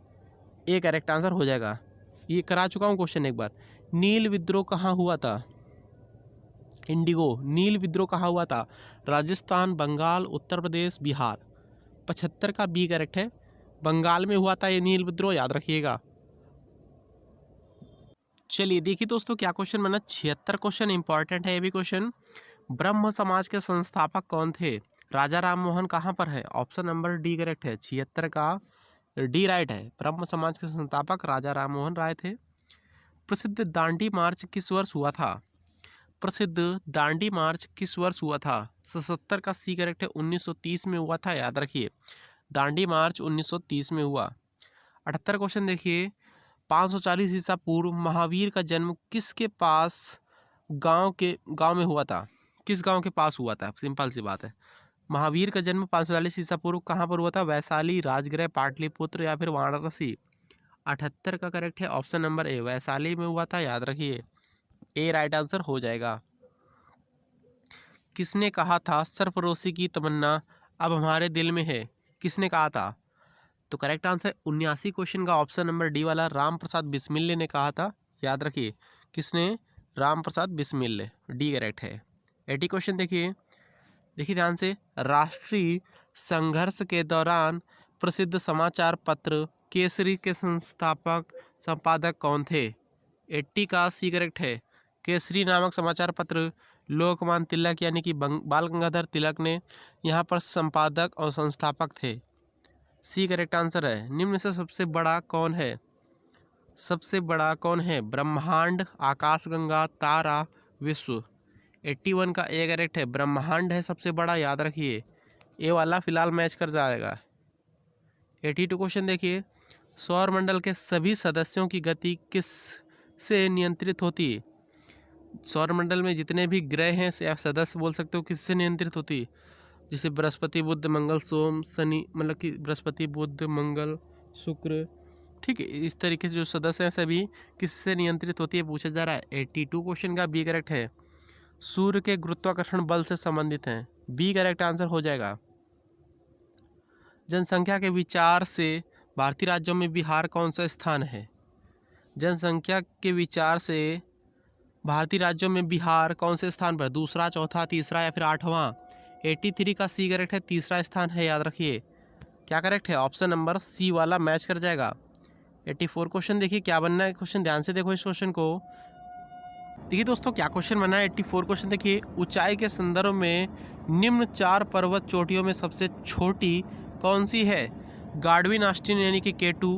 Speaker 1: ए करेक्ट आंसर हो जाएगा। ये करा चुका हूँ क्वेश्चन एक बार। नील विद्रोह कहाँ हुआ था? इंडिगो, नील विद्रोह कहाँ हुआ था? राजस्थान, बंगाल, उत्तर प्रदेश, बिहार। 75 का बी करेक्ट है, बंगाल में हुआ था ये नील विद्रोह, याद रखिएगा। चलिए देखिए दोस्तों क्या क्वेश्चन बना। 76 क्वेश्चन इंपॉर्टेंट है ये भी क्वेश्चन। ब्रह्म समाज के संस्थापक कौन थे? राजा राम मोहन कहाँ पर है? ऑप्शन नंबर डी करेक्ट है, 76 का डी राइट है। ब्रह्म समाज के संस्थापक राजा राम मोहन राय थे। प्रसिद्ध दांडी मार्च किस वर्ष हुआ था? प्रसिद्ध दांडी मार्च किस वर्ष हुआ था? 77 का सी करेक्ट है, 1930 में हुआ था, याद रखिए। दांडी मार्च 1930 में हुआ। 78 क्वेश्चन देखिए। 540 ईसा पूर्व महावीर का जन्म किसके पास गांव में हुआ था? किस गांव के पास हुआ था? सिंपल सी बात है। महावीर का जन्म 540 ईसा पूर्व कहाँ पर हुआ था? वैशाली, राजगृह, पाटलिपुत्र या फिर वाराणसी? 78 का करेक्ट है, ऑप्शन नंबर ए, वैशाली में हुआ था, याद रखिए। ए राइट आंसर हो जाएगा। किसने कहा था सरफरोशी की तमन्ना अब हमारे दिल में है? किसने कहा था? तो करेक्ट आंसर 79 क्वेश्चन का ऑप्शन नंबर डी वाला राम प्रसाद बिस्मिल्ले ने कहा था, याद रखिए। किसने? राम प्रसाद बिस्मिल्ले, डी करेक्ट है। 80 क्वेश्चन देखिए ध्यान से। राष्ट्रीय संघर्ष के दौरान प्रसिद्ध समाचार पत्र केसरी के संपादक कौन थे? 80 का सी करेक्ट है, केसरी नामक समाचार पत्र लोकमान्य तिलक यानी कि बाल गंगाधर तिलक ने यहाँ पर संपादक और संस्थापक थे। सी करेक्ट आंसर है। निम्न से सबसे बड़ा कौन है? सबसे बड़ा कौन है? ब्रह्मांड, आकाशगंगा, तारा, विश्व। 81 का ए करेक्ट है, ब्रह्मांड है सबसे बड़ा, याद रखिए। ए वाला फिलहाल मैच कर जाएगा। 82 क्वेश्चन देखिए। सौर मंडल के सभी सदस्यों की गति किस से नियंत्रित होती है? सौर मंडल में जितने भी ग्रह हैं आप सदस्य बोल सकते हो, किससे नियंत्रित होती है? जैसे बृहस्पति, बुध, मंगल, सोम, शनि, मतलब कि बृहस्पति, बुध, मंगल, शुक्र, ठीक है। इस तरीके से जो सदस्य हैं सभी किससे नियंत्रित होती है पूछा जा रहा है। 82 क्वेश्चन का बी करेक्ट है, सूर्य के गुरुत्वाकर्षण बल से संबंधित हैं, बी करेक्ट आंसर हो जाएगा। जनसंख्या के विचार से भारतीय राज्यों में बिहार कौन सा स्थान है? जनसंख्या के विचार से भारतीय राज्यों में बिहार कौन से स्थान पर? दूसरा, चौथा, तीसरा या फिर आठवां? 83 का सी करेक्ट है, तीसरा स्थान है, याद रखिए। क्या करेक्ट है? ऑप्शन नंबर सी वाला मैच कर जाएगा। 84 क्वेश्चन देखिए क्या बनना है क्वेश्चन, ध्यान से देखो इस क्वेश्चन को। देखिए दोस्तों क्या क्वेश्चन बना है। 84 क्वेश्चन देखिए। ऊंचाई के संदर्भ में निम्न 4 पर्वत चोटियों में सबसे छोटी कौन सी है? गाढ़वी नास्टिन यानी कि K2,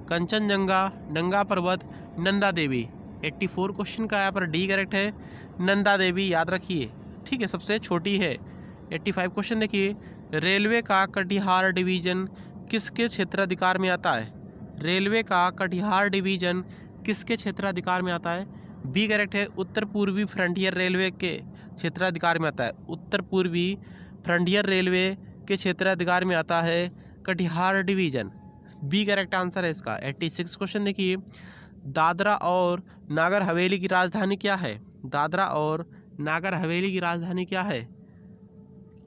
Speaker 1: कंचनजंगा, नंगा पर्वत, नंदा देवी। 84 क्वेश्चन का यहाँ पर डी करेक्ट है, नंदा देवी, याद रखिए, ठीक है, सबसे छोटी है। 85 क्वेश्चन देखिए। रेलवे का कटिहार डिवीजन किसके क्षेत्राधिकार में आता है? रेलवे का कटिहार डिवीजन किसके क्षेत्राधिकार में आता है? बी करेक्ट है, उत्तर पूर्वी फ्रंटियर रेलवे के क्षेत्राधिकार में आता है। उत्तर पूर्वी फ्रंटियर रेलवे के क्षेत्राधिकार में आता है Katihar division, B correct answer है इसका। 86 क्वेश्चन देखिए। दादरा और नागर हवेली की राजधानी क्या है? दादरा और नागर हवेली की राजधानी क्या है?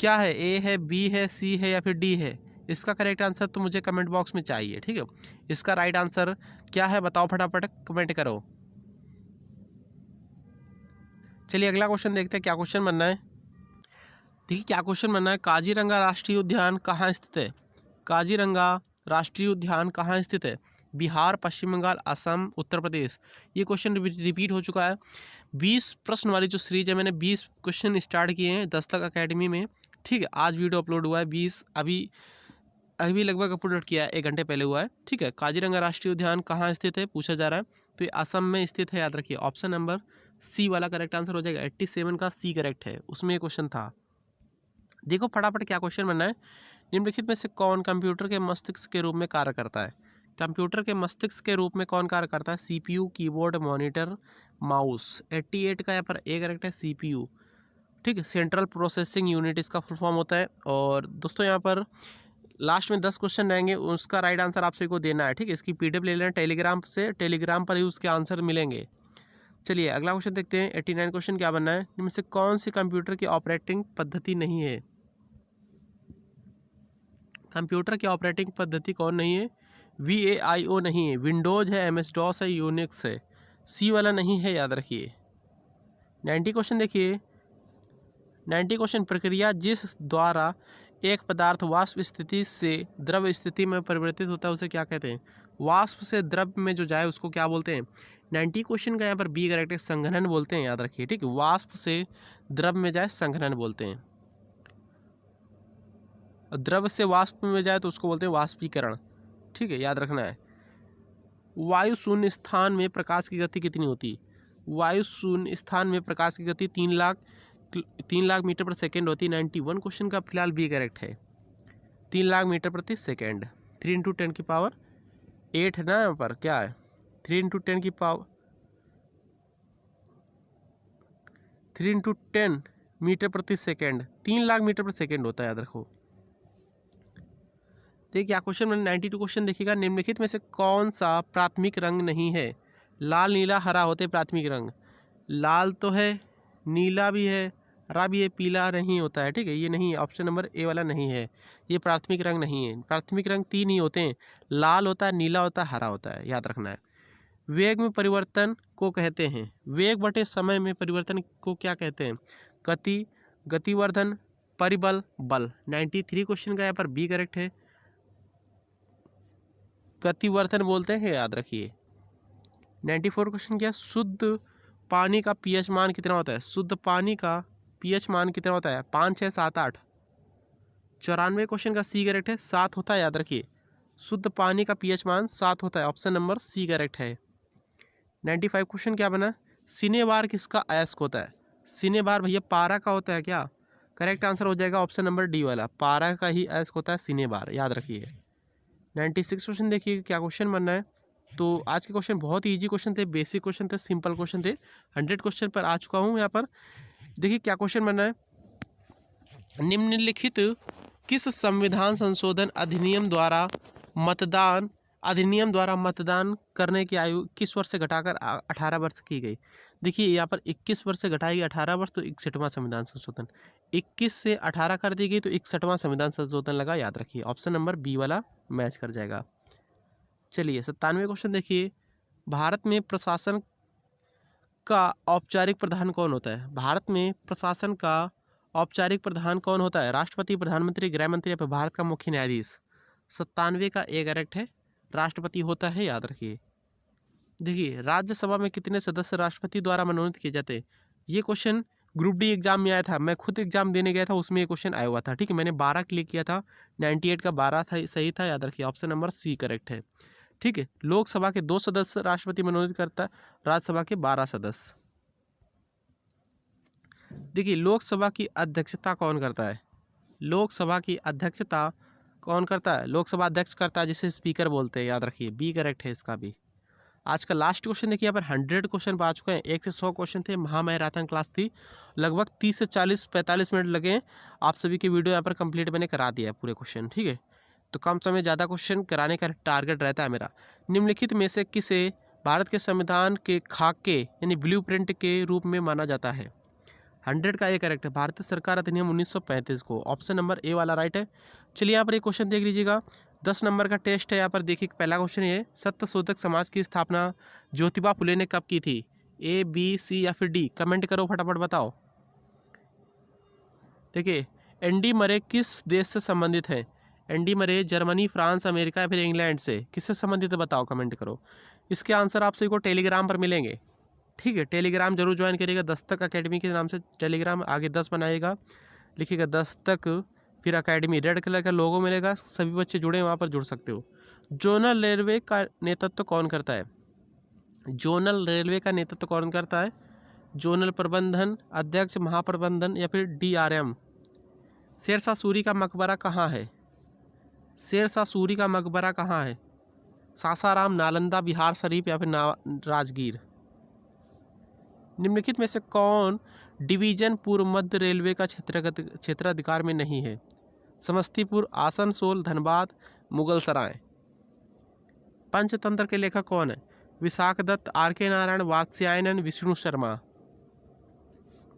Speaker 1: क्या है? ए है, बी है, सी है या फिर डी है? इसका करेक्ट आंसर तो मुझे कमेंट बॉक्स में चाहिए, ठीक है। इसका राइट आंसर क्या है बताओ, फटाफट कमेंट करो। चलिए अगला क्वेश्चन देखते हैं क्या क्वेश्चन बनना है। देखिए क्या क्वेश्चन बनना है। काजीरंगा राष्ट्रीय उद्यान कहाँ स्थित है? काजीरंगा राष्ट्रीय उद्यान कहाँ स्थित है? बिहार, पश्चिम बंगाल, असम, उत्तर प्रदेश। ये क्वेश्चन रिपीट हो चुका है। 20 प्रश्न वाली जो सीरीज है, मैंने 20 क्वेश्चन स्टार्ट किए हैं दस्तक अकेडमी में, ठीक है। आज वीडियो अपलोड हुआ है 20, अभी लगभग अपलोड किया है, 1 घंटे पहले हुआ है, ठीक है। काजीरंगा राष्ट्रीय उद्यान कहाँ स्थित है पूछा जा रहा है, तो ये असम में स्थित है, याद रखिए। ऑप्शन नंबर सी वाला करेक्ट आंसर हो जाएगा। 87 का सी करेक्ट है, उसमें क्वेश्चन था। देखो फटाफट क्या क्वेश्चन बनना है। निम्नलिखित में से कौन कंप्यूटर के मस्तिष्क के रूप में कार्य करता है? कंप्यूटर के मस्तिष्क के रूप में कौन कार्य करता है? CPU, keyboard, monitor, mouse. 88 का यहाँ पर ए करेक्ट है सीपीयू। ठीक है, सेंट्रल प्रोसेसिंग यूनिट इसका फुल फॉर्म होता है। और दोस्तों यहाँ पर लास्ट में 10 क्वेश्चन रहेंगे, उसका राइट आंसर आपसे को देना है। ठीक है, इसकी पीडीएफ ले लेना टेलीग्राम से, टेलीग्राम पर ही उसके आंसर मिलेंगे। चलिए अगला क्वेश्चन देखते हैं। 89 क्वेश्चन क्या बनना है? इनमें से कौन सी कंप्यूटर की ऑपरेटिंग पद्धति नहीं है? कंप्यूटर की ऑपरेटिंग पद्धति कौन नहीं है? VAIO नहीं है, विंडोज है, MS DOS है, यूनिक्स है। सी वाला नहीं है, याद रखिए। 90 क्वेश्चन देखिए। 90 क्वेश्चन, प्रक्रिया जिस द्वारा एक पदार्थ वाष्प स्थिति से द्रव स्थिति में परिवर्तित होता है उसे क्या कहते हैं? वाष्प से द्रव में जो जाए उसको क्या बोलते हैं? 90 क्वेश्चन का यहाँ पर बी करेक्ट है, संघनन बोलते हैं, याद रखिए। ठीक है, वाष्प से द्रव में जाए संघनन बोलते हैं। द्रव से वाष्प में जाए तो उसको बोलते हैं वाष्पीकरण। ठीक है, याद रखना है। वायु शून्य स्थान में प्रकाश की गति कितनी होती है? वायु शून्य स्थान में प्रकाश की गति 3 लाख मीटर पर सेकेंड होती है। 91 क्वेश्चन का फिलहाल बी करेक्ट है, 3 लाख मीटर प्रति सेकेंड। 3 × 10 की पावर 8 है ना, यहाँ पर क्या है? 3 × 10 की पावर 3 × 10 मीटर प्रति सेकेंड, 3 लाख मीटर प्रति सेकेंड होता है, याद रखो। देखिए क्या क्वेश्चन मैंने 92 क्वेश्चन देखिएगा। निम्नलिखित में से कौन सा प्राथमिक रंग नहीं है? लाल, नीला, हरा होते हैं प्राथमिक रंग। लाल तो है, नीला भी है, हरा भी है, पीला नहीं होता है। ठीक है, ये नहीं है, ऑप्शन नंबर ए वाला नहीं है, ये प्राथमिक रंग नहीं है। प्राथमिक रंग 3 ही होते हैं, लाल होता है, नीला होता है, हरा होता है, याद रखना है। वेग में परिवर्तन को कहते हैं, वेग बटे समय में परिवर्तन को क्या कहते हैं? गति, गतिवर्धन, परिबल, बल। 93 क्वेश्चन का यहाँ पर बी करेक्ट है, गतिवर्धन बोलते हैं, याद रखिए। 94 क्वेश्चन क्या? शुद्ध पानी का पीएच मान कितना होता है? शुद्ध पानी का पीएच मान कितना होता है? 5, 6, 7, 8। 94 क्वेश्चन का सी करेक्ट है, 7 होता है, याद रखिए। शुद्ध पानी का पीएच मान 7 होता है, ऑप्शन नंबर सी करेक्ट है। 95 क्वेश्चन क्या बना? सिनेबार किसका अयस्क होता है? सिनेबार भैया पारा का होता है क्या? करेक्ट आंसर हो जाएगा ऑप्शन नंबर डी वाला, पारा का ही अयस्क होता है सिनेबार, याद रखिए। 96 क्वेश्चन देखिए क्या क्वेश्चन बनना है। तो आज के क्वेश्चन बहुत ही ईजी क्वेश्चन थे, बेसिक क्वेश्चन थे, सिंपल क्वेश्चन थे। 100 क्वेश्चन पर आ चुका हूँ यहाँ पर। देखिए क्या क्वेश्चन बनना है। निम्नलिखित किस संविधान संशोधन अधिनियम द्वारा मतदान करने की आयु 21 वर्ष से घटाकर 18 वर्ष की गई? देखिए यहाँ पर 21 वर्ष से घटाई 18 वर्ष, तो 61वां संविधान संशोधन। 21 से 18 कर दी गई तो 61वां संविधान संशोधन लगा, याद रखिए। ऑप्शन नंबर बी वाला मैच कर जाएगा। चलिए 97 क्वेश्चन देखिए। भारत में प्रशासन का औपचारिक प्रधान कौन होता है? भारत में प्रशासन का औपचारिक प्रधान कौन होता है? राष्ट्रपति, प्रधानमंत्री, गृह मंत्री या फिर भारत का मुख्य न्यायाधीश? 97 का ए करेक्ट है, राष्ट्रपति होता है, याद रखिए। देखिए राज्यसभा में कितने सदस्य राष्ट्रपति द्वारा मनोनीत किए जाते हैं? ये क्वेश्चन ग्रुप डी एग्जाम में आया था, मैं खुद एग्जाम देने गया था, उसमें ये क्वेश्चन आया हुआ था। ठीक है, मैंने 12 क्लिक किया था, 98 का 12 था, सही था, याद रखिए। ऑप्शन नंबर सी करेक्ट है। ठीक है, लोकसभा के 2 सदस्य राष्ट्रपति मनोनीत करता है, राज्यसभा के 12 सदस्य। देखिए लोकसभा की अध्यक्षता कौन करता है? लोकसभा की अध्यक्षता कौन करता है? लोकसभा अध्यक्ष करता है, जिसे स्पीकर बोलते हैं, याद रखिए। बी करेक्ट है इसका भी। आज का लास्ट क्वेश्चन देखिए, यहाँ पर 100 क्वेश्चन आ चुके हैं। 1 से 100 क्वेश्चन थे, महामैराथन क्लास थी, लगभग 30 से 45 मिनट लगे। आप सभी की वीडियो यहाँ पर कंप्लीट मैंने करा दिया है पूरे क्वेश्चन। ठीक है, तो कम समय ज़्यादा क्वेश्चन कराने का टारगेट रहता है मेरा। निम्नलिखित में से किसे भारत के संविधान के खाके यानी ब्लूप्रिंट के रूप में माना जाता है? 100 का ये करेक्ट है, भारतीय सरकार अधिनियम 1935 को। ऑप्शन नंबर ए वाला राइट है। चलिए यहाँ पर एक क्वेश्चन देख लीजिएगा, 10 नंबर का टेस्ट है। यहाँ पर देखिए पहला क्वेश्चन है, सत्यशोधक समाज की स्थापना ज्योतिबा फुले ने कब की थी? ए, बी, सी या फिर डी? कमेंट करो, फटाफट बताओ। देखिए एंडी मरे किस देश से संबंधित है? Andy Murray Germany, France, America या फिर इंग्लैंड से? किससे संबंधित है बताओ, कमेंट करो। इसके आंसर आप सभी को टेलीग्राम पर मिलेंगे। ठीक है, टेलीग्राम जरूर ज्वाइन करिएगा, दस्तक अकेडमी के नाम से टेलीग्राम, आगे 10 बनाइएगा, लिखिएगा दस्तक फिर अकेडमी, रेड कलर का लोगो मिलेगा, सभी बच्चे जुड़े वहाँ पर जुड़ सकते हो। जोनल रेलवे का नेतृत्व कौन करता है? जोनल रेलवे का नेतृत्व कौन करता है? जोनल प्रबंधन, अध्यक्ष, महाप्रबंधन या फिर DRM? शेरशाह सूरी का मकबरा कहाँ है? शेरशाह सूरी का मकबरा कहाँ है? सासाराम, नालंदा, बिहार शरीफ या फिर राजगीर। निम्नलिखित में से कौन डिवीजन पूर्व मध्य रेलवे का क्षेत्राधिकार में नहीं है? समस्तीपुर, आसनसोल, धनबाद, मुगलसराय। पंचतंत्र के लेखक कौन है? विशाख दत्त, आर के नारायण, वात्स्यायन, विष्णु शर्मा।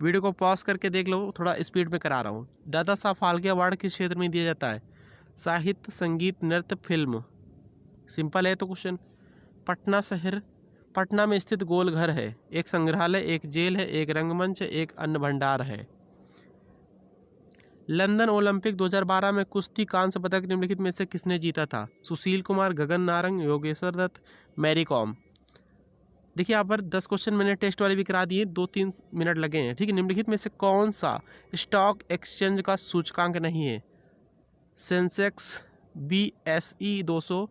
Speaker 1: वीडियो को पॉज करके देख लो, थोड़ा स्पीड में करा रहा हूँ। दादा साहब फाल्के अवार्ड किस क्षेत्र में दिया जाता है? साहित्य, संगीत, नृत्य, फिल्म। सिंपल है तो क्वेश्चन। पटना शहर, पटना में स्थित गोल घर है, एक संग्रहालय, एक जेल है, एक रंगमंच है, एक अन्न भंडार है। लंदन ओलंपिक 2012 में कुश्ती कांस्य पदक निम्नलिखित में से किसने जीता था? Sushil Kumar, Gagan Narang, Yogeshwar Dutt, Mary com. देखिए यहाँ पर 10 क्वेश्चन मैंने टेस्ट वाले भी करा दिए, 2-3 मिनट लगे हैं। ठीक है, निम्नलिखित में से कौन सा स्टॉक एक्सचेंज का सूचकांक नहीं है? Sensex, BSE 200,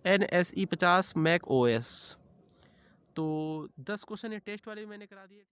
Speaker 1: NSE 50, Mac OS। तो 10 क्वेश्चन ये टेस्ट वाले भी मैंने करा दिए।